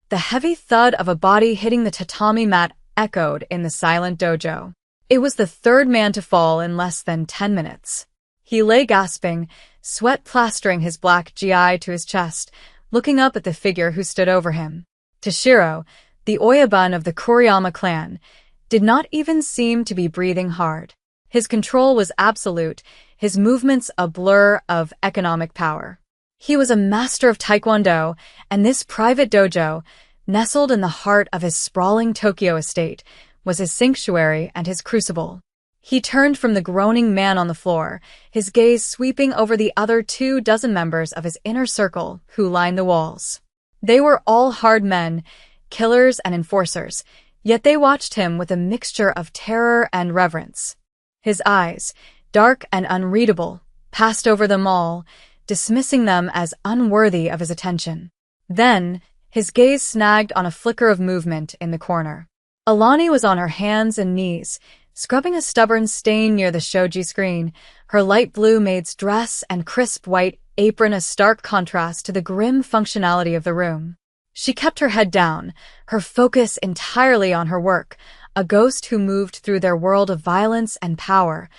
The heavy thud of a body hitting the tatami mat echoed in the silent dojo. It was the third man to fall in less than 10 minutes. He lay gasping, sweat plastering his black gi to his chest, looking up at the figure who stood over him. Toshiro, the Oyabun of the Kuriyama clan, did not even seem to be breathing hard. His control was absolute, his movements a blur of economic power. He was a master of taekwondo, and this private dojo, nestled in the heart of his sprawling Tokyo estate, was his sanctuary and his crucible. He turned from the groaning man on the floor, his gaze sweeping over the other 24 members of his inner circle who lined the walls. They were all hard men, killers and enforcers, yet they watched him with a mixture of terror and reverence. His eyes, dark and unreadable, passed over them all, dismissing them as unworthy of his attention. Then, his gaze snagged on a flicker of movement in the corner. Alani was on her hands and knees, scrubbing a stubborn stain near the shoji screen, her light blue maid's dress and crisp white apron a stark contrast to the grim functionality of the room. She kept her head down, her focus entirely on her work, a ghost who moved through their world of violence and power,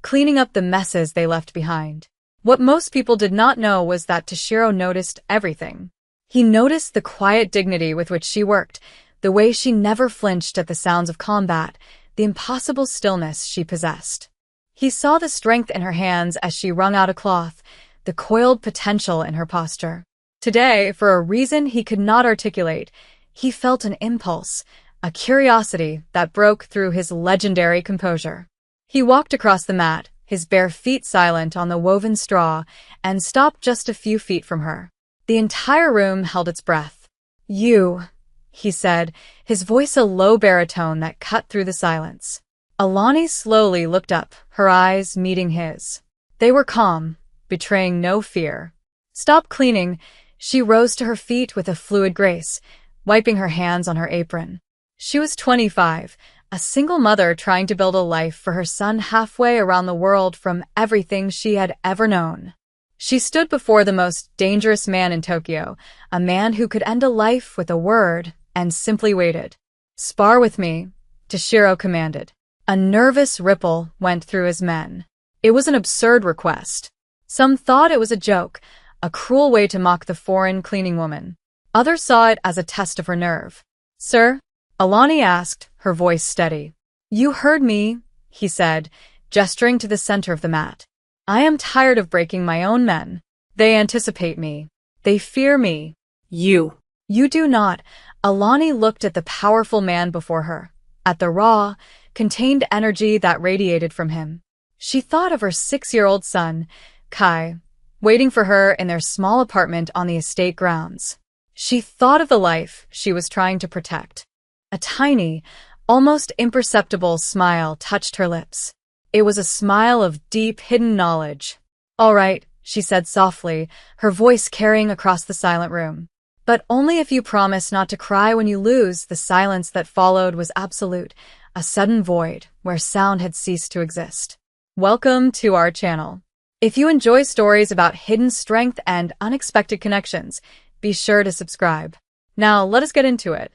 cleaning up the messes they left behind. What most people did not know was that Toshiro noticed everything. He noticed the quiet dignity with which she worked, the way she never flinched at the sounds of combat, the impossible stillness she possessed. He saw the strength in her hands as she wrung out a cloth, the coiled potential in her posture. Today, for a reason he could not articulate, he felt an impulse, a curiosity that broke through his legendary composure. He walked across the mat, his bare feet silent on the woven straw, and stopped just a few feet from her. The entire room held its breath. "You," he said, his voice a low baritone that cut through the silence. Alani slowly looked up, her eyes meeting his. They were calm, betraying no fear. "Stop cleaning." She rose to her feet with a fluid grace, wiping her hands on her apron. She was 25, a single mother trying to build a life for her son halfway around the world from everything she had ever known. She stood before the most dangerous man in Tokyo, a man who could end a life with a word, and simply waited. "Spar with me," Toshiro commanded. A nervous ripple went through his men. It was an absurd request. Some thought it was a joke, a cruel way to mock the foreign cleaning woman. Others saw it as a test of her nerve. "Sir?" Alani asked, her voice steady. "You heard me," he said, gesturing to the center of the mat. "I am tired of breaking my own men. They anticipate me. They fear me. You do not." Alani looked at the powerful man before her, at the raw, contained energy that radiated from him. She thought of her 6-year-old son, Kai, waiting for her in their small apartment on the estate grounds. She thought of the life she was trying to protect. A tiny, almost imperceptible smile touched her lips. It was a smile of deep, hidden knowledge. "All right," she said softly, her voice carrying across the silent room. "But only if you promise not to cry when you lose." The silence that followed was absolute, a sudden void where sound had ceased to exist. Welcome to our channel. If you enjoy stories about hidden strength and unexpected connections, be sure to subscribe. Now, let us get into it.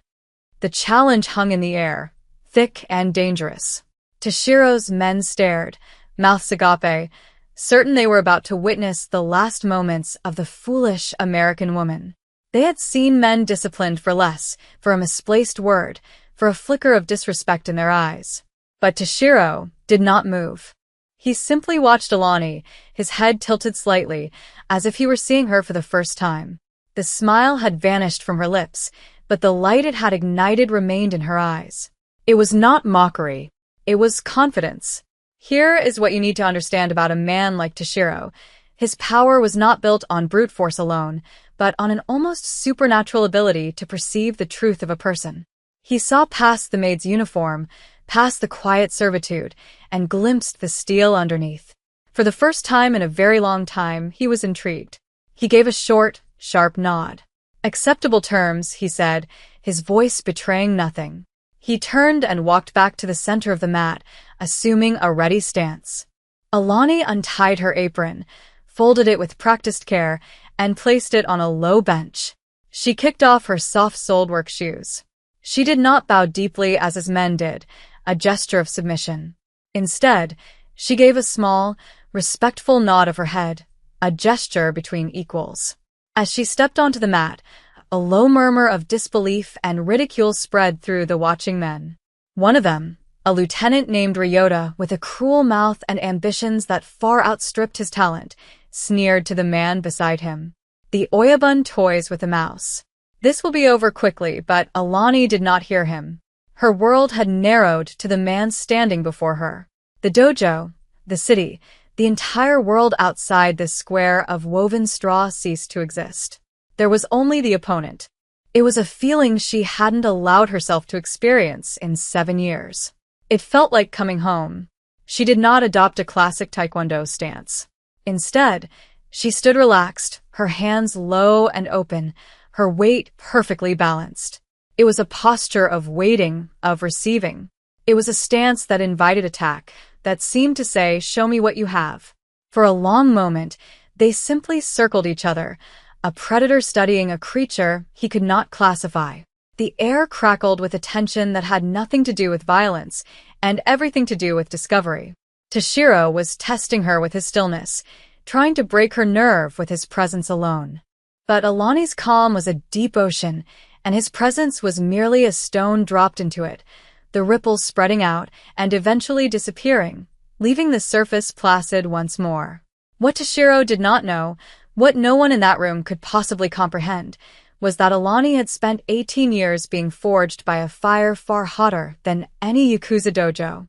The challenge hung in the air, thick and dangerous. Toshiro's men stared, mouths agape, certain they were about to witness the last moments of the foolish American woman. They had seen men disciplined for less, for a misplaced word, for a flicker of disrespect in their eyes. But Toshiro did not move. He simply watched Alani, his head tilted slightly, as if he were seeing her for the first time. The smile had vanished from her lips, but the light it had ignited remained in her eyes. It was not mockery. It was confidence. Here is what you need to understand about a man like Toshiro. His power was not built on brute force alone, but on an almost supernatural ability to perceive the truth of a person. He saw past the maid's uniform, past the quiet servitude, and glimpsed the steel underneath. For the first time in a very long time, he was intrigued. He gave a short, sharp nod. "Acceptable terms," he said, his voice betraying nothing. He turned and walked back to the center of the mat, assuming a ready stance. Alani untied her apron, folded it with practiced care, and placed it on a low bench. She kicked off her soft-soled work shoes. She did not bow deeply as his men did, a gesture of submission. Instead, she gave a small, respectful nod of her head, a gesture between equals. As she stepped onto the mat, a low murmur of disbelief and ridicule spread through the watching men. One of them, a lieutenant named Ryota with a cruel mouth and ambitions that far outstripped his talent, sneered to the man beside him. The Oyabun toys with a mouse. This will be over quickly, but Alani did not hear him. Her world had narrowed to the man standing before her. The dojo, the city, the entire world outside this square of woven straw ceased to exist. There was only the opponent. It was a feeling she hadn't allowed herself to experience in 7 years. It felt like coming home. She did not adopt a classic taekwondo stance. Instead, she stood relaxed, her hands low and open, her weight perfectly balanced. It was a posture of waiting, of receiving. It was a stance that invited attack, that seemed to say, "Show me what you have." For a long moment, they simply circled each other, a predator studying a creature he could not classify. The air crackled with a tension that had nothing to do with violence and everything to do with discovery. Toshiro was testing her with his stillness, trying to break her nerve with his presence alone. But Alani's calm was a deep ocean, and his presence was merely a stone dropped into it, the ripples spreading out and eventually disappearing, leaving the surface placid once more. What Toshiro did not know, what no one in that room could possibly comprehend, was that Alani had spent 18 years being forged by a fire far hotter than any Yakuza dojo.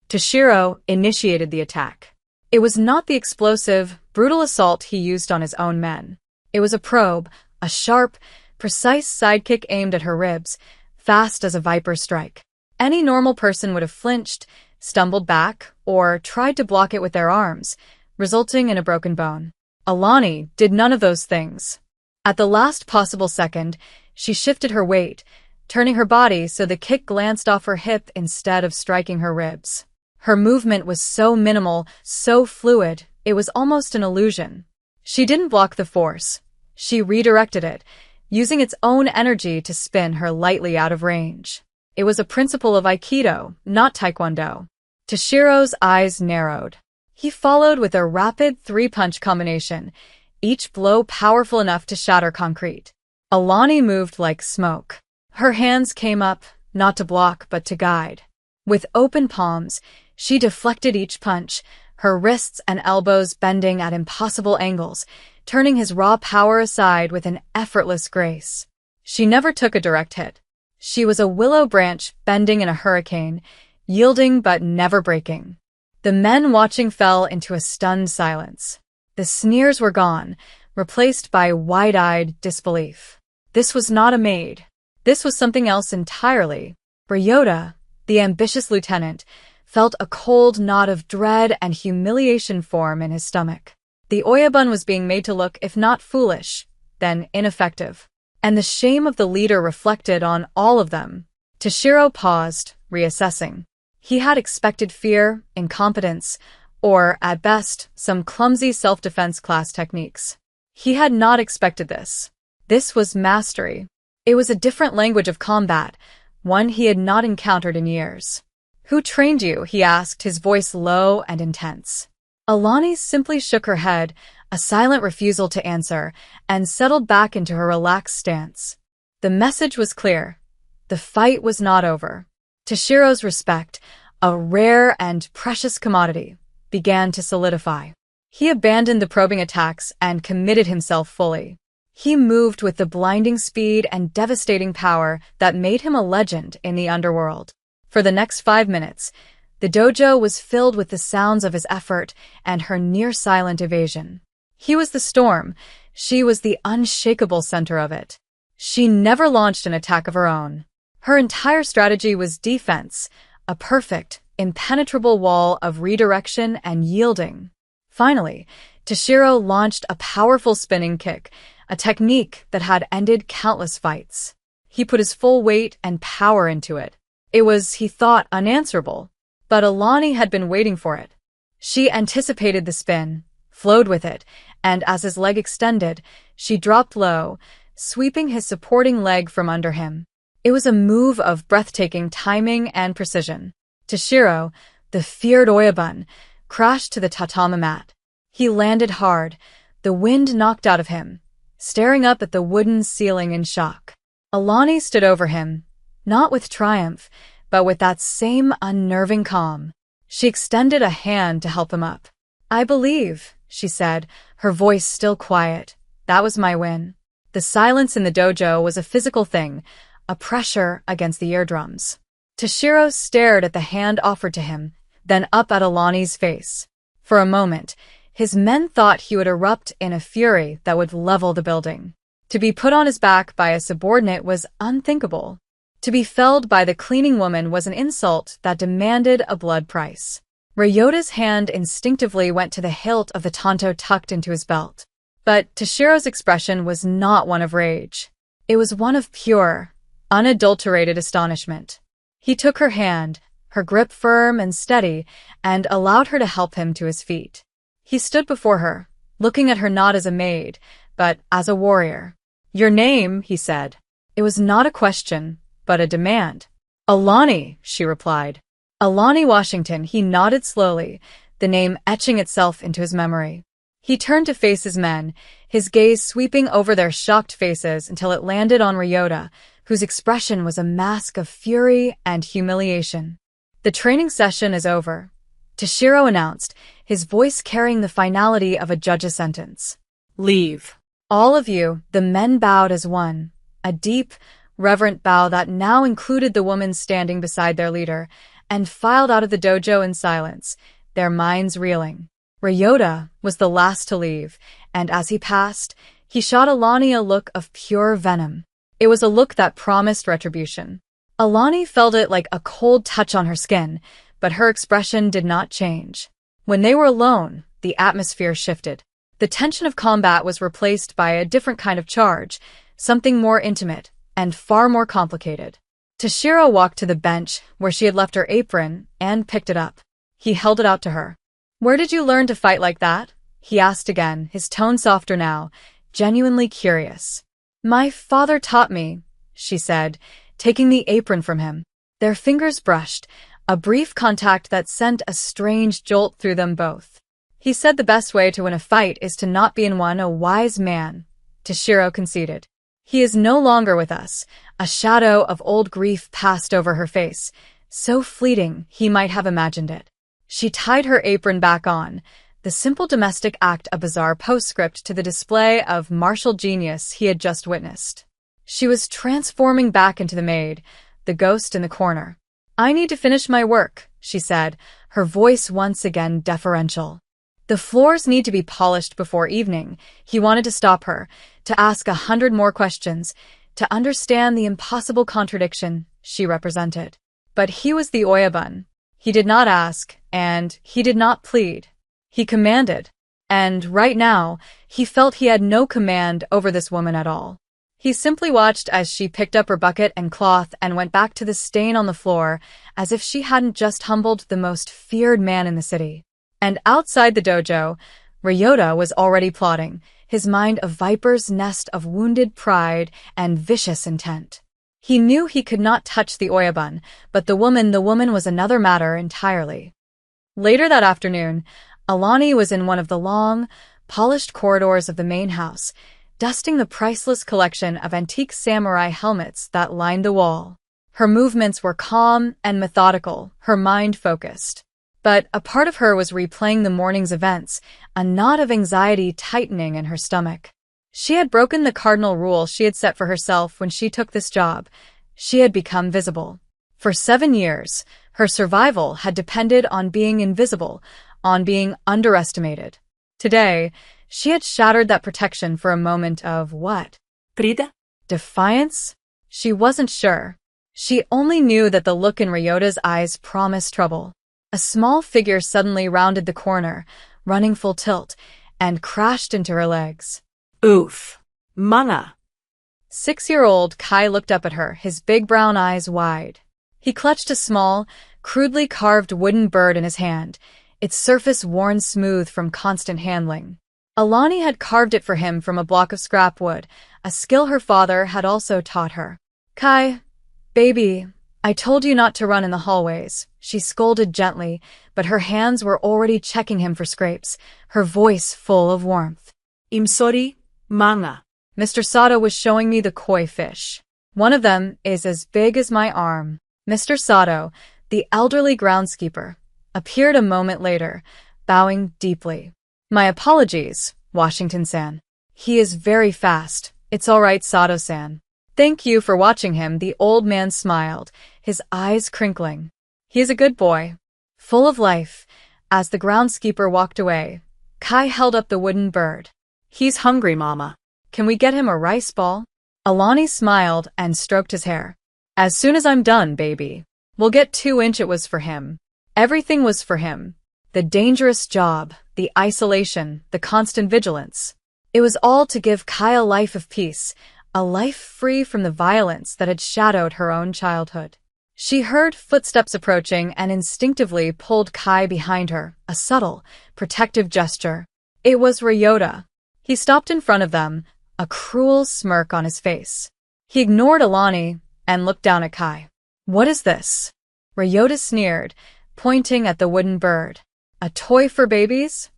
Toshiro initiated the attack. It was not the explosive, brutal assault he used on his own men. It was a probe, a sharp, precise sidekick aimed at her ribs, fast as a viper's strike. Any normal person would have flinched, stumbled back, or tried to block it with their arms, resulting in a broken bone. Alani did none of those things. At the last possible second, she shifted her weight, turning her body so the kick glanced off her hip instead of striking her ribs. Her movement was so minimal, so fluid, it was almost an illusion. She didn't block the force. She redirected it, using its own energy to spin her lightly out of range. It was a principle of Aikido, not Taekwondo. Toshiro's eyes narrowed. He followed with a rapid 3-punch combination, each blow powerful enough to shatter concrete. Alani moved like smoke. Her hands came up, not to block but to guide. With open palms, she deflected each punch, her wrists and elbows bending at impossible angles, turning his raw power aside with an effortless grace. She never took a direct hit. She was a willow branch bending in a hurricane, yielding but never breaking. The men watching fell into a stunned silence. The sneers were gone, replaced by wide-eyed disbelief. This was not a maid. This was something else entirely. Ryota, the ambitious lieutenant, felt a cold knot of dread and humiliation form in his stomach. The Oyabun was being made to look, if not foolish, then ineffective. And the shame of the leader reflected on all of them. Toshiro paused, reassessing. He had expected fear, incompetence, or, at best, some clumsy self-defense class techniques. He had not expected this. This was mastery. It was a different language of combat, one he had not encountered in years. "Who trained you?" he asked, his voice low and intense. Alani simply shook her head, a silent refusal to answer, and settled back into her relaxed stance. The message was clear. The fight was not over. Toshiro's respect, a rare and precious commodity, began to solidify. He abandoned the probing attacks and committed himself fully. He moved with the blinding speed and devastating power that made him a legend in the underworld. For the next 5 minutes, the dojo was filled with the sounds of his effort and her near-silent evasion. He was the storm. She was the unshakable center of it. She never launched an attack of her own. Her entire strategy was defense, a perfect, impenetrable wall of redirection and yielding. Finally, Toshiro launched a powerful spinning kick, a technique that had ended countless fights. He put his full weight and power into it. It was, he thought, unanswerable. But Alani had been waiting for it. She anticipated the spin, flowed with it, and as his leg extended, she dropped low, sweeping his supporting leg from under him. It was a move of breathtaking timing and precision. Toshiro, the feared Oyabun, crashed to the tatami mat. He landed hard, the wind knocked out of him, staring up at the wooden ceiling in shock. Alani stood over him, not with triumph, but with that same unnerving calm. She extended a hand to help him up. "I believe," she said, her voice still quiet. "That was my win." The silence in the dojo was a physical thing, a pressure against the eardrums. Toshiro stared at the hand offered to him, then up at Alani's face. For a moment, his men thought he would erupt in a fury that would level the building. To be put on his back by a subordinate was unthinkable. To be felled by the cleaning woman was an insult that demanded a blood price. Ryota's hand instinctively went to the hilt of the tanto tucked into his belt. But Toshiro's expression was not one of rage. It was one of pure, unadulterated astonishment. He took her hand, her grip firm and steady, and allowed her to help him to his feet. He stood before her, looking at her not as a maid, but as a warrior. "Your name," he said. It was not a question, but a demand. "Alani," she replied. Alani Washington, he nodded slowly, the name etching itself into his memory. He turned to face his men, his gaze sweeping over their shocked faces until it landed on Ryota, whose expression was a mask of fury and humiliation. "The training session is over," Toshiro announced, his voice carrying the finality of a judge's sentence. "Leave." All of you, the men bowed as one, a deep, reverent bow that now included the woman standing beside their leader, and filed out of the dojo in silence, their minds reeling. Ryota was the last to leave, and as he passed, he shot Alani a look of pure venom. It was a look that promised retribution. Alani felt it like a cold touch on her skin, but her expression did not change. When they were alone, the atmosphere shifted. The tension of combat was replaced by a different kind of charge, something more intimate and far more complicated. Toshiro walked to the bench where she had left her apron and picked it up. He held it out to her. "Where did you learn to fight like that?" he asked again, his tone softer now, genuinely curious. "My father taught me," she said, taking the apron from him. Their fingers brushed, a brief contact that sent a strange jolt through them both. "He said the best way to win a fight is to not be in one." "A wise man," Toshiro conceded. "He is no longer with us." A shadow of old grief passed over her face, so fleeting he might have imagined it. She tied her apron back on, the simple domestic act a bizarre postscript to the display of martial genius he had just witnessed. She was transforming back into the maid, the ghost in the corner. "I need to finish my work," she said, her voice once again deferential. "The floors need to be polished before evening." He wanted to stop her, to ask 100 more questions, to understand the impossible contradiction she represented. But he was the Oyabun. He did not ask, and he did not plead. He commanded. And right now, he felt he had no command over this woman at all. He simply watched as she picked up her bucket and cloth and went back to the stain on the floor, as if she hadn't just humbled the most feared man in the city. And outside the dojo, Ryota was already plotting, his mind a viper's nest of wounded pride and vicious intent. He knew he could not touch the Oyabun, but the woman was another matter entirely. Later that afternoon, Alani was in one of the long, polished corridors of the main house, dusting the priceless collection of antique samurai helmets that lined the wall. Her movements were calm and methodical, her mind focused. But a part of her was replaying the morning's events, a knot of anxiety tightening in her stomach. She had broken the cardinal rule she had set for herself when she took this job. She had become visible. For 7 years, her survival had depended on being invisible, on being underestimated. Today, she had shattered that protection for a moment of what? Frida? Defiance? She wasn't sure. She only knew that the look in Ryota's eyes promised trouble. A small figure suddenly rounded the corner, running full tilt, and crashed into her legs. Oof. Mana. 6-year-old Kai looked up at her, his big brown eyes wide. He clutched a small, crudely carved wooden bird in his hand, its surface worn smooth from constant handling. Alani had carved it for him from a block of scrap wood, a skill her father had also taught her. Kai, baby, I told you not to run in the hallways, she scolded gently, but her hands were already checking him for scrapes, her voice full of warmth. Sorry, mga. Mr. Sato was showing me the koi fish. One of them is as big as my arm. Mr. Sato, the elderly groundskeeper, appeared a moment later, bowing deeply. My apologies, Washington-san. He is very fast. It's all right, Sato-san. Thank you for watching him, the old man smiled, his eyes crinkling. He is a good boy. Full of life. As the groundskeeper walked away, Kai held up the wooden bird. He's hungry, Mama. Can we get him a rice ball? Alani smiled and stroked his hair. As soon as I'm done, baby. We'll get 2-inch. It was for him. Everything was for him. The dangerous job, the isolation, the constant vigilance. It was all to give Kai a life of peace, a life free from the violence that had shadowed her own childhood. She heard footsteps approaching and instinctively pulled Kai behind her, a subtle, protective gesture. It was Ryota. He stopped in front of them, a cruel smirk on his face. He ignored Alani and looked down at Kai. What is this? Ryota sneered, pointing at the wooden bird. A toy for babies?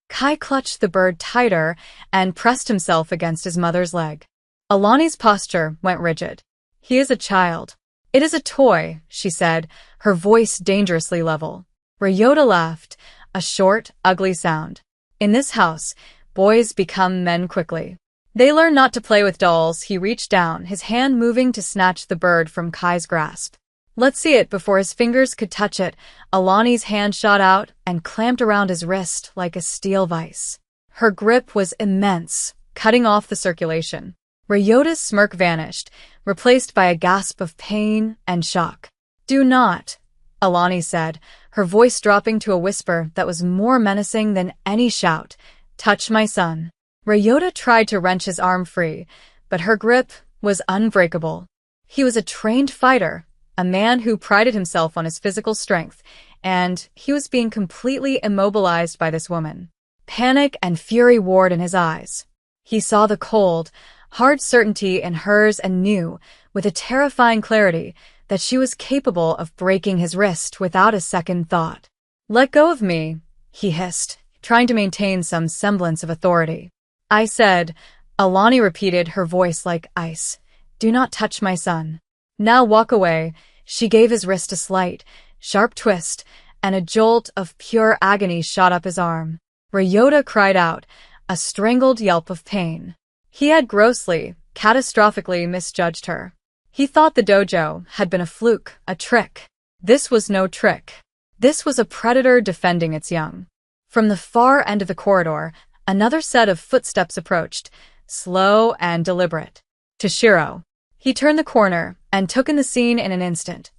Kai clutched the bird tighter and pressed himself against his mother's leg. Alani's posture went rigid. He is a child. It is a toy, she said, her voice dangerously level. Ryota laughed, a short, ugly sound. In this house, boys become men quickly. They learn not to play with dolls. He reached down, his hand moving to snatch the bird from Kai's grasp. Let's see it. Before his fingers could touch it, Alani's hand shot out and clamped around his wrist like a steel vice. Her grip was immense, cutting off the circulation. Ryota's smirk vanished, replaced by a gasp of pain and shock. Do not, Alani said, her voice dropping to a whisper that was more menacing than any shout. Touch my son. Ryota tried to wrench his arm free, but her grip was unbreakable. He was a trained fighter, a man who prided himself on his physical strength, and he was being completely immobilized by this woman. Panic and fury warred in his eyes. He saw the cold, hard certainty in hers and knew, with a terrifying clarity, that she was capable of breaking his wrist without a second thought. Let go of me, he hissed, trying to maintain some semblance of authority. I said, Alani repeated, her voice like ice. Do not touch my son. Now walk away. She gave his wrist a slight, sharp twist, and a jolt of pure agony shot up his arm. Ryota cried out, a strangled yelp of pain. He had grossly, catastrophically misjudged her. He thought the dojo had been a fluke, a trick. This was no trick. This was a predator defending its young. From the far end of the corridor, another set of footsteps approached, slow and deliberate. Toshiro. He turned the corner and took in the scene in an instant.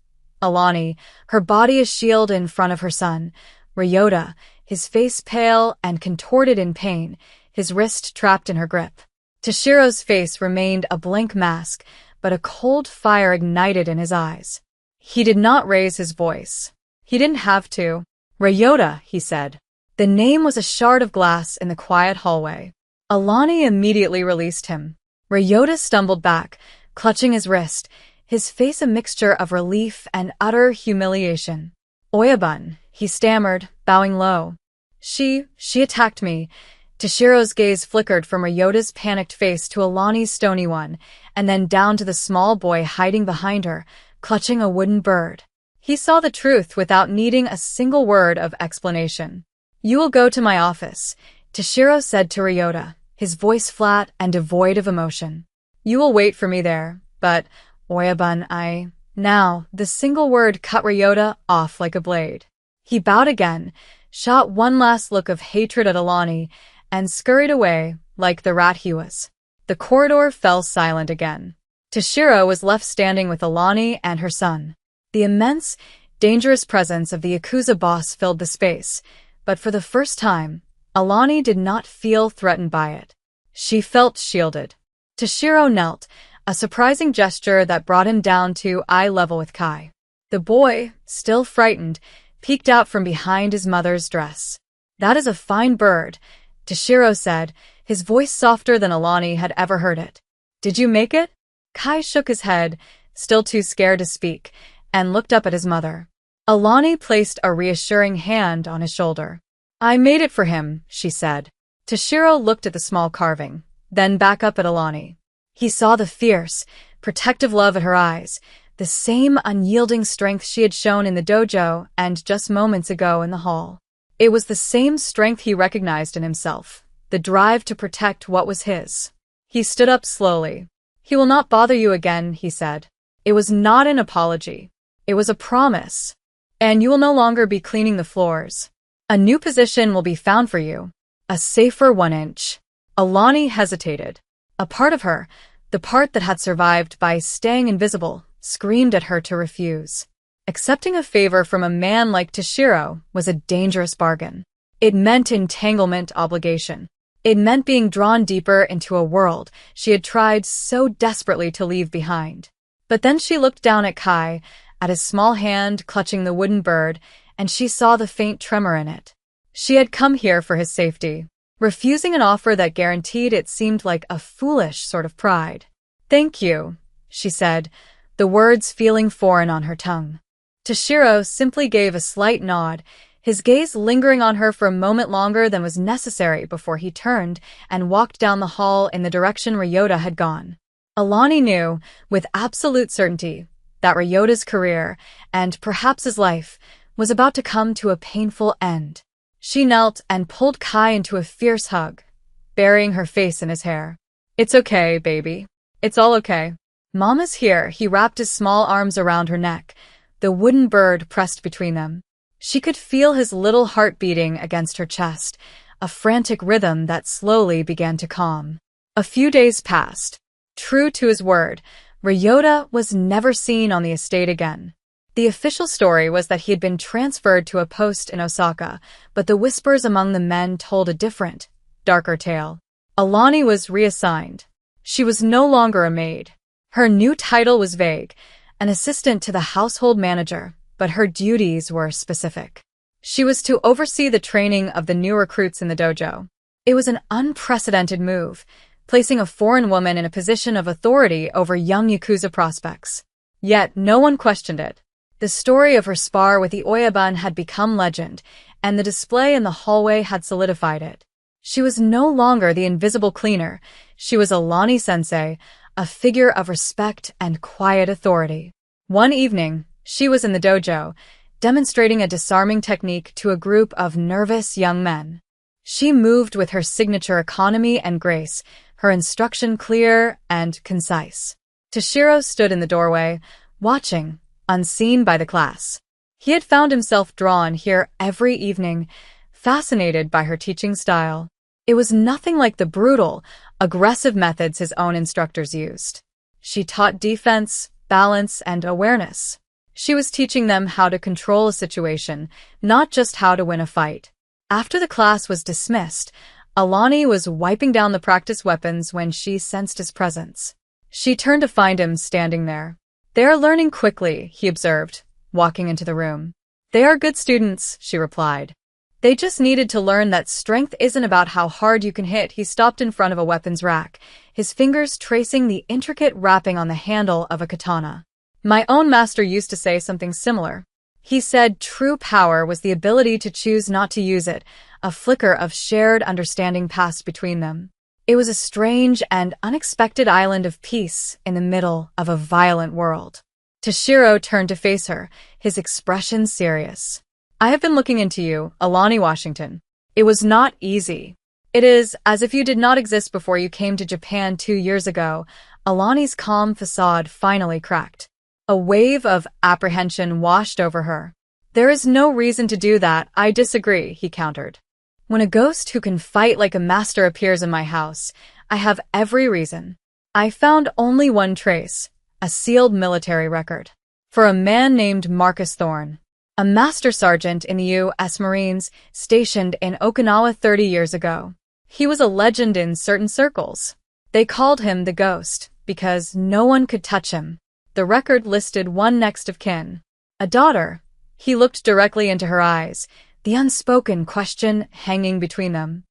Alani, her body a shield in front of her son. Ryota, his face pale and contorted in pain, his wrist trapped in her grip. Toshiro's face remained a blank mask, but a cold fire ignited in his eyes. He did not raise his voice. He didn't have to. Ryota, he said. The name was a shard of glass in the quiet hallway. Alani immediately released him. Ryota stumbled back, clutching his wrist, his face a mixture of relief and utter humiliation. Oyabun, he stammered, bowing low. She attacked me. Toshiro's gaze flickered from Ryota's panicked face to Alani's stony one, and then down to the small boy hiding behind her, clutching a wooden bird. He saw the truth without needing a single word of explanation. You will go to my office, Toshiro said to Ryota, his voice flat and devoid of emotion. You will wait for me there, but, Oyabun, Now, the single word cut Ryota off like a blade. He bowed again, shot one last look of hatred at Alani, and scurried away like the rat he was. The corridor fell silent again. Toshiro was left standing with Alani and her son. The immense, dangerous presence of the Yakuza boss filled the space, but for the first time, Alani did not feel threatened by it. She felt shielded. Toshiro knelt, a surprising gesture that brought him down to eye level with Kai. The boy, still frightened, peeked out from behind his mother's dress. That is a fine bird, Toshiro said, his voice softer than Alani had ever heard it. Did you make it? Kai shook his head, still too scared to speak, and looked up at his mother. Alani placed a reassuring hand on his shoulder. I made it for him, she said. Toshiro looked at the small carving, then back up at Alani. He saw the fierce, protective love at her eyes, the same unyielding strength she had shown in the dojo and just moments ago in the hall. It was the same strength he recognized in himself, the drive to protect what was his. He stood up slowly. He will not bother you again, he said. It was not an apology. It was a promise. And you will no longer be cleaning the floors. A new position will be found for you. A safer 1-inch. Alani hesitated. A part of her, the part that had survived by staying invisible, screamed at her to refuse. Accepting a favor from a man like Toshiro was a dangerous bargain. It meant entanglement obligation. It meant being drawn deeper into a world she had tried so desperately to leave behind. But then she looked down at Kai, at his small hand clutching the wooden bird, and she saw the faint tremor in it. She had come here for his safety. Refusing an offer that guaranteed it seemed like a foolish sort of pride. Thank you, she said, the words feeling foreign on her tongue. Toshiro simply gave a slight nod, his gaze lingering on her for a moment longer than was necessary before he turned and walked down the hall in the direction Ryota had gone. Alani knew, with absolute certainty, that Ryota's career, and perhaps his life, was about to come to a painful end. She knelt and pulled Kai into a fierce hug, burying her face in his hair. It's okay, baby. It's all okay. Mama's here. He wrapped his small arms around her neck, the wooden bird pressed between them. She could feel his little heart beating against her chest, a frantic rhythm that slowly began to calm. A few days passed. True to his word, Ryota was never seen on the estate again. The official story was that he had been transferred to a post in Osaka, but the whispers among the men told a different, darker tale. Alani was reassigned. She was no longer a maid. Her new title was vague, an assistant to the household manager, but her duties were specific. She was to oversee the training of the new recruits in the dojo. It was an unprecedented move, placing a foreign woman in a position of authority over young Yakuza prospects. Yet no one questioned it. The story of her spar with the Oyaban had become legend, and the display in the hallway had solidified it. She was no longer the invisible cleaner. She was Alani-sensei, a figure of respect and quiet authority. One evening, she was in the dojo, demonstrating a disarming technique to a group of nervous young men. She moved with her signature economy and grace, her instruction clear and concise. Toshiro stood in the doorway, watching, unseen by the class. He had found himself drawn here every evening, fascinated by her teaching style. It was nothing like the brutal, aggressive methods his own instructors used. She taught defense, balance, and awareness. She was teaching them how to control a situation, not just how to win a fight. After the class was dismissed, Alani was wiping down the practice weapons when she sensed his presence. She turned to find him standing there. They are learning quickly, he observed, walking into the room. They are good students, she replied. They just needed to learn that strength isn't about how hard you can hit. He stopped in front of a weapons rack, his fingers tracing the intricate wrapping on the handle of a katana. My own master used to say something similar. He said true power was the ability to choose not to use it, a flicker of shared understanding passed between them. It was a strange and unexpected island of peace in the middle of a violent world. Toshiro turned to face her, his expression serious. I have been looking into you, Alani Washington. It was not easy. It is as if you did not exist before you came to Japan 2 years ago. Alani's calm facade finally cracked. A wave of apprehension washed over her. There is no reason to do that. I disagree, he countered. When a ghost who can fight like a master appears in my house, I have every reason. I found only one trace, a sealed military record. For a man named Marcus Thorne, a master sergeant in the U.S. Marines stationed in Okinawa 30 years ago. He was a legend in certain circles. They called him the Ghost because no one could touch him. The record listed one next of kin, a daughter. He looked directly into her eyes, the unspoken question hanging between them.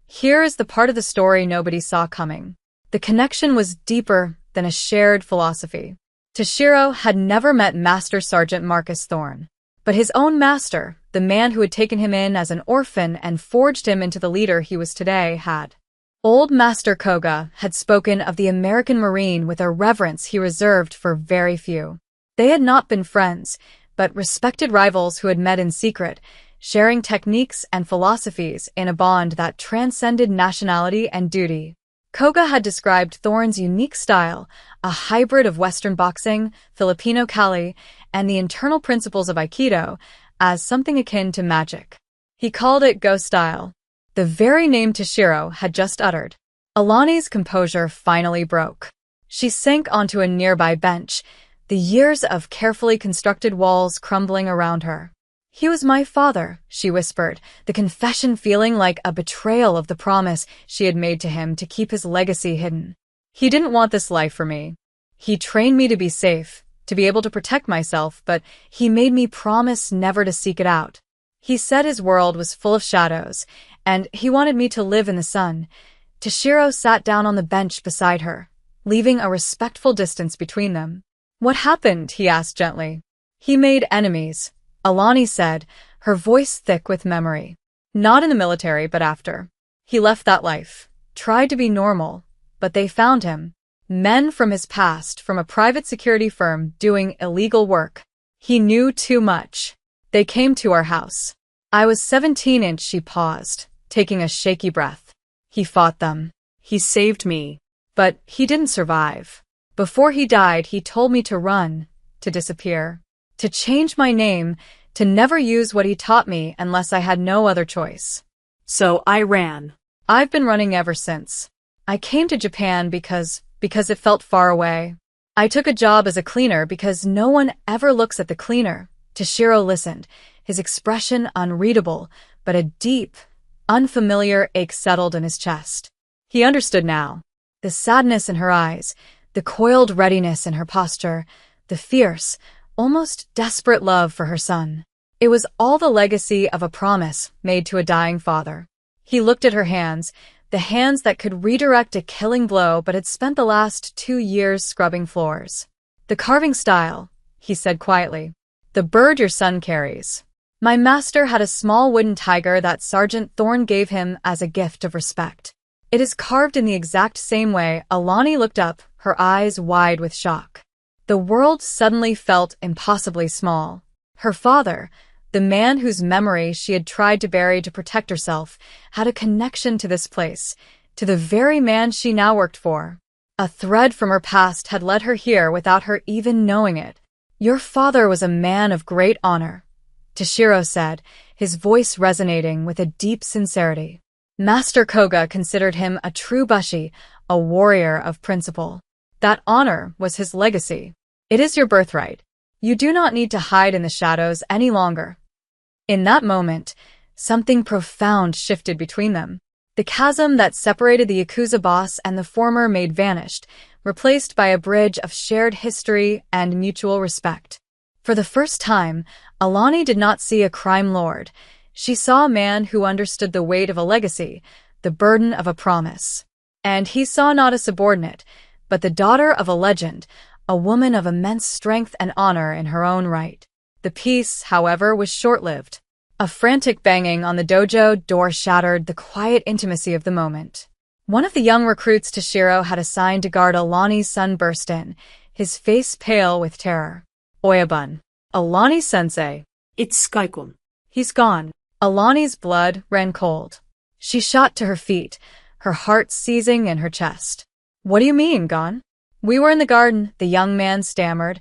Here is the part of the story nobody saw coming. The connection was deeper than a shared philosophy. Toshiro had never met Master Sergeant Marcus Thorne, but his own master, the man who had taken him in as an orphan and forged him into the leader he was today, had. Old Master Koga had spoken of the American Marine with a reverence he reserved for very few. They had not been friends, but respected rivals who had met in secret, sharing techniques and philosophies in a bond that transcended nationality and duty. Koga had described Thorne's unique style, a hybrid of Western boxing, Filipino Kali, and the internal principles of Aikido, as something akin to magic. He called it Go style, the very name Toshiro had just uttered. Alani's composure finally broke. She sank onto a nearby bench, the years of carefully constructed walls crumbling around her. "He was my father," she whispered, the confession feeling like a betrayal of the promise she had made to him to keep his legacy hidden. "He didn't want this life for me. He trained me to be safe, to be able to protect myself, but he made me promise never to seek it out. He said his world was full of shadows, and he wanted me to live in the sun." Toshiro sat down on the bench beside her, leaving a respectful distance between them. "What happened?" he asked gently. "He made enemies," Alani said, her voice thick with memory. "Not in the military, but after. He left that life, tried to be normal, but they found him. Men from his past, from a private security firm doing illegal work. He knew too much. They came to our house. I was 17 she paused, taking a shaky breath. He fought them. He saved me. But he didn't survive. Before he died, he told me to run, to disappear, to change my name, to never use what he taught me unless I had no other choice. So I ran. I've been running ever since. I came to Japan because it felt far away. I took a job as a cleaner because no one ever looks at the cleaner." Toshiro listened, his expression unreadable, but a deep, unfamiliar ache settled in his chest. He understood now. The sadness in her eyes, the coiled readiness in her posture, the fierce, almost desperate love for her son. It was all the legacy of a promise made to a dying father. He looked at her hands, the hands that could redirect a killing blow but had spent the last 2 years scrubbing floors. "The carving style," he said quietly. "The bird your son carries. My master had a small wooden tiger that Sergeant Thorne gave him as a gift of respect. It is carved in the exact same way." Alani looked up, her eyes wide with shock. The world suddenly felt impossibly small. Her father, the man whose memory she had tried to bury to protect herself, had a connection to this place, to the very man she now worked for. A thread from her past had led her here without her even knowing it. "Your father was a man of great honor," Toshiro said, his voice resonating with a deep sincerity. Master Koga considered him a true bushi, a warrior of principle. That honor was his legacy. "It is your birthright. You do not need to hide in the shadows any longer." In that moment, something profound shifted between them. The chasm that separated the Yakuza boss and the former maid vanished, replaced by a bridge of shared history and mutual respect. For the first time, Alani did not see a crime lord. She saw a man who understood the weight of a legacy, the burden of a promise. And he saw not a subordinate, but the daughter of a legend, a woman of immense strength and honor in her own right. The peace, however, was short-lived. A frantic banging on the dojo door shattered the quiet intimacy of the moment. One of the young recruits Toshiro had assigned to guard Alani's son burst in, his face pale with terror. "Oyabun. Alani-sensei." "It's Skycon." "He's gone." Alani's blood ran cold. She shot to her feet, her heart seizing in her chest. "What do you mean, gone?" "We were in the garden," the young man stammered.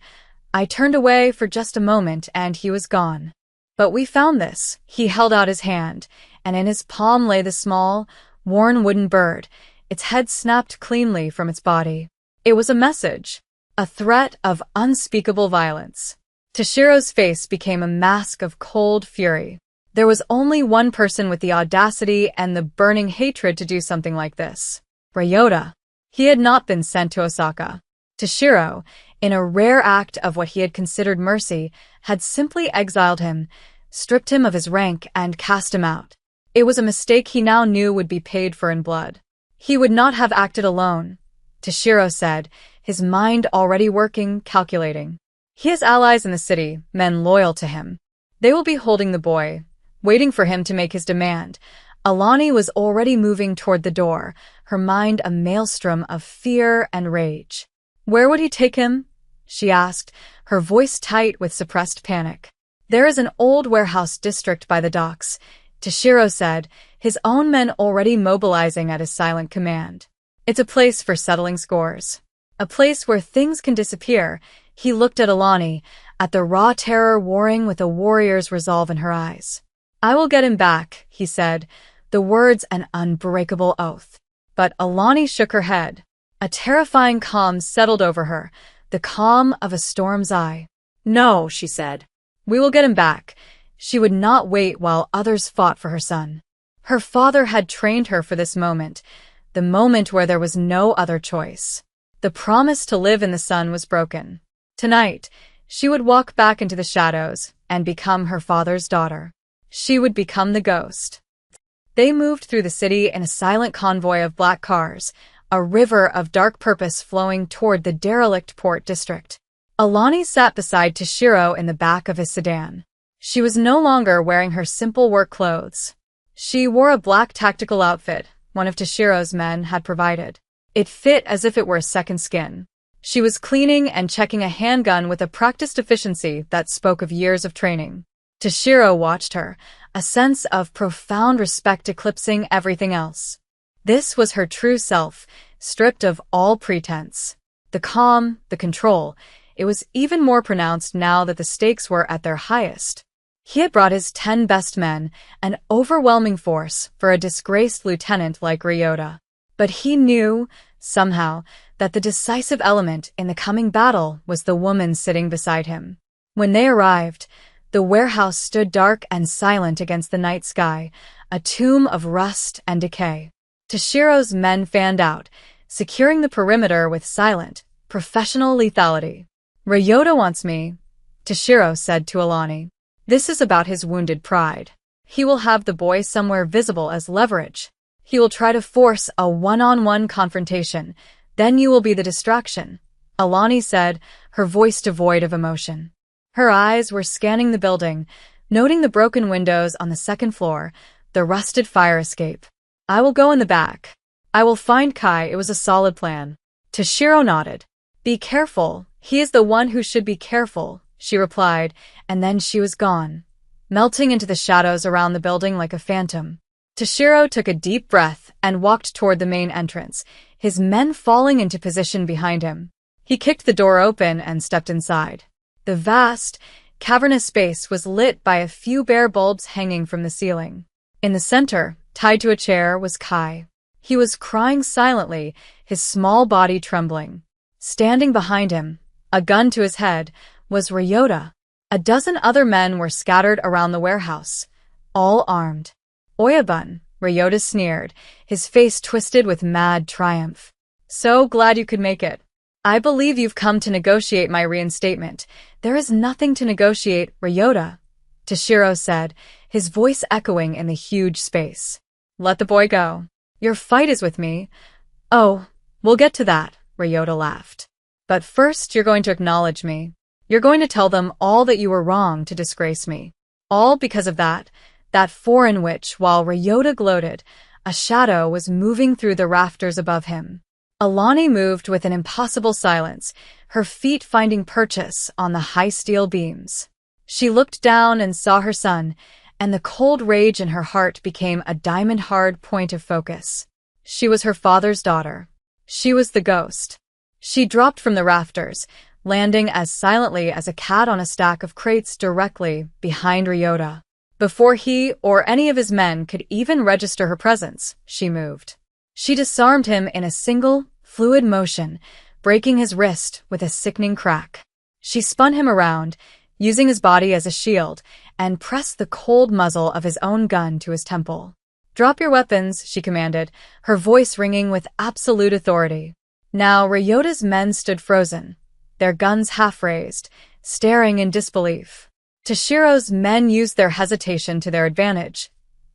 "I turned away for just a moment and he was gone. But we found this." He held out his hand, and in his palm lay the small, worn wooden bird, its head snapped cleanly from its body. It was a message, a threat of unspeakable violence. Toshiro's face became a mask of cold fury. There was only one person with the audacity and the burning hatred to do something like this. Ryota. He had not been sent to Osaka. Toshiro, in a rare act of what he had considered mercy, had simply exiled him, stripped him of his rank, and cast him out. It was a mistake he now knew would be paid for in blood. He would not have acted alone, Toshiro said, his mind already working, calculating. He has allies in the city, men loyal to him. They will be holding the boy, waiting for him to make his demand. Alani was already moving toward the door, her mind a maelstrom of fear and rage. Where would he take him? She asked, her voice tight with suppressed panic. There is an old warehouse district by the docks, Toshiro said, his own men already mobilizing at his silent command. It's a place for settling scores. A place where things can disappear. He looked at Alani, at the raw terror warring with a warrior's resolve in her eyes. I will get him back, he said, the words an unbreakable oath. But Alani shook her head. A terrifying calm settled over her, the calm of a storm's eye. No, she said. We will get him back. She would not wait while others fought for her son. Her father had trained her for this moment, the moment where there was no other choice. The promise to live in the sun was broken. Tonight, she would walk back into the shadows and become her father's daughter. She would become the ghost. They moved through the city in a silent convoy of black cars, a river of dark purpose flowing toward the derelict port district. Alani sat beside Toshiro in the back of his sedan. She was no longer wearing her simple work clothes. She wore a black tactical outfit one of Toshiro's men had provided. It fit as if it were a second skin. She was cleaning and checking a handgun with a practiced efficiency that spoke of years of training. Toshiro watched her, a sense of profound respect eclipsing everything else. This was her true self, stripped of all pretense. The calm, the control, it was even more pronounced now that the stakes were at their highest. He had brought his 10 best men, an overwhelming force for a disgraced lieutenant like Ryota. But he knew, somehow, that the decisive element in the coming battle was the woman sitting beside him. When they arrived, the warehouse stood dark and silent against the night sky, a tomb of rust and decay. Toshiro's men fanned out, securing the perimeter with silent, professional lethality. Ryota wants me, Toshiro said to Alani. This is about his wounded pride. He will have the boy somewhere visible as leverage. He will try to force a one-on-one confrontation. Then you will be the distraction, Alani said, her voice devoid of emotion. Her eyes were scanning the building, noting the broken windows on the second floor, the rusted fire escape. I will go in the back. I will find Kai. It was a solid plan. Toshiro nodded. Be careful. He is the one who should be careful, she replied, and then she was gone, melting into the shadows around the building like a phantom. Toshiro took a deep breath and walked toward the main entrance, his men falling into position behind him. He kicked the door open and stepped inside. The vast, cavernous space was lit by a few bare bulbs hanging from the ceiling. In the center, tied to a chair, was Kai. He was crying silently, his small body trembling. Standing behind him, a gun to his head, was Ryota. A dozen other men were scattered around the warehouse, all armed. Oyabun, Ryota sneered, his face twisted with mad triumph. So glad you could make it. I believe you've come to negotiate my reinstatement. There is nothing to negotiate, Ryota, Toshiro said, his voice echoing in the huge space. Let the boy go. Your fight is with me. Oh, we'll get to that, Ryota laughed. But first you're going to acknowledge me. You're going to tell them all that you were wrong to disgrace me. All because of that foreign witch. While Ryota gloated, a shadow was moving through the rafters above him. Alani moved with an impossible silence, her feet finding purchase on the high steel beams. She looked down and saw her son, and the cold rage in her heart became a diamond-hard point of focus. She was her father's daughter. She was the ghost. She dropped from the rafters, landing as silently as a cat on a stack of crates directly behind Ryota. Before he or any of his men could even register her presence, she moved. She disarmed him in a single, fluid motion, breaking his wrist with a sickening crack. She spun him around, using his body as a shield, and pressed the cold muzzle of his own gun to his temple. Drop your weapons, she commanded, her voice ringing with absolute authority. Now Ryota's men stood frozen, their guns half-raised, staring in disbelief. Toshiro's men used their hesitation to their advantage.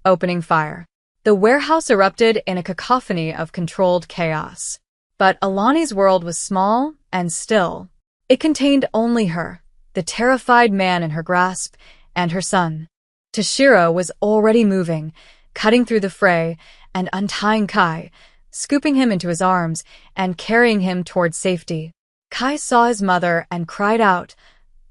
opening fire. The warehouse erupted in a cacophony of controlled chaos. But Alani's world was small and still. It contained only her, the terrified man in her grasp, and her son. Toshiro was already moving, cutting through the fray and untying Kai, scooping him into his arms and carrying him toward safety. Kai saw his mother and cried out,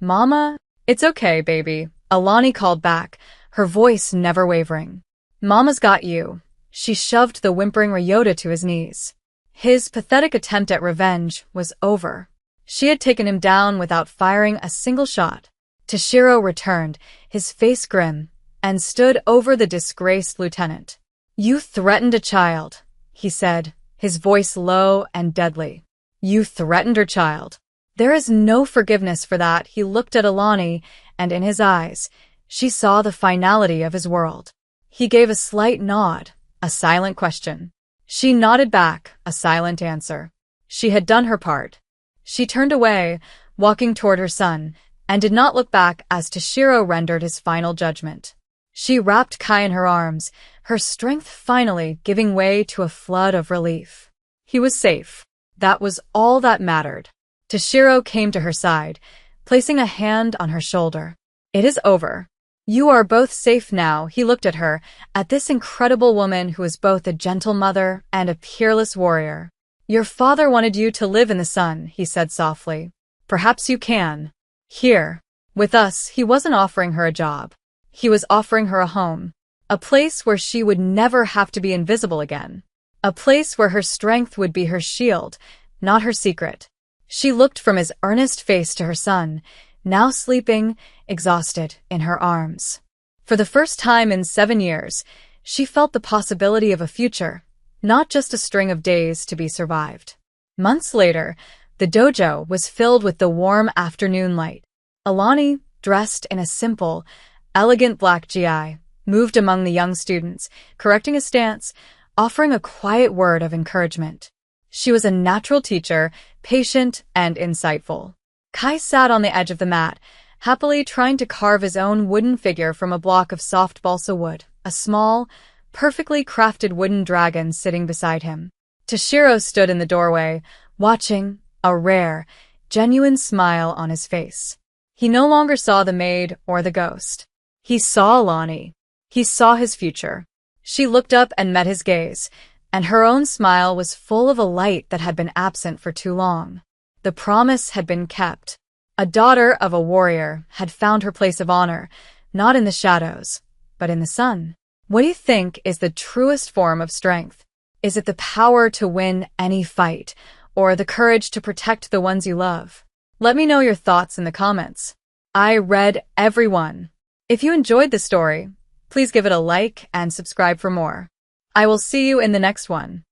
"Mama?" "It's okay, baby," Alani called back, her voice never wavering. "Mama's got you." She shoved the whimpering Ryota to his knees. His pathetic attempt at revenge was over. She had taken him down without firing a single shot. Toshiro returned, his face grim, and stood over the disgraced lieutenant. "You threatened a child," he said, his voice low and deadly. "You threatened her child. There is no forgiveness for that." He looked at Alani, and in his eyes, she saw the finality of his world. He gave a slight nod, a silent question. She nodded back, a silent answer. She had done her part. She turned away, walking toward her son, and did not look back as Toshiro rendered his final judgment. She wrapped Kai in her arms, her strength finally giving way to a flood of relief. He was safe. That was all that mattered. Toshiro came to her side, placing a hand on her shoulder. "It is over. You are both safe now." He looked at her, at this incredible woman who was both a gentle mother and a peerless warrior. "Your father wanted you to live in the sun," he said softly. "Perhaps you can. Here. With us." He wasn't offering her a job. He was offering her a home. A place where she would never have to be invisible again. A place where her strength would be her shield, not her secret. She looked from his earnest face to her son, now sleeping, exhausted, in her arms. For the first time in 7 years, she felt the possibility of a future, not just a string of days to be survived. Months later, the dojo was filled with the warm afternoon light. Alani, dressed in a simple, elegant black gi, moved among the young students, correcting a stance, offering a quiet word of encouragement. She was a natural teacher, patient and insightful. Kai sat on the edge of the mat, happily trying to carve his own wooden figure from a block of soft balsa wood, a small, perfectly crafted wooden dragon sitting beside him. Toshiro stood in the doorway, watching, a rare, genuine smile on his face. He no longer saw the maid or the ghost. He saw Alani. He saw his future. She looked up and met his gaze, and her own smile was full of a light that had been absent for too long. The promise had been kept. A daughter of a warrior had found her place of honor, not in the shadows, but in the sun. What do you think is the truest form of strength? Is it the power to win any fight, or the courage to protect the ones you love? Let me know your thoughts in the comments. I read every one. If you enjoyed the story, please give it a like and subscribe for more. I will see you in the next one.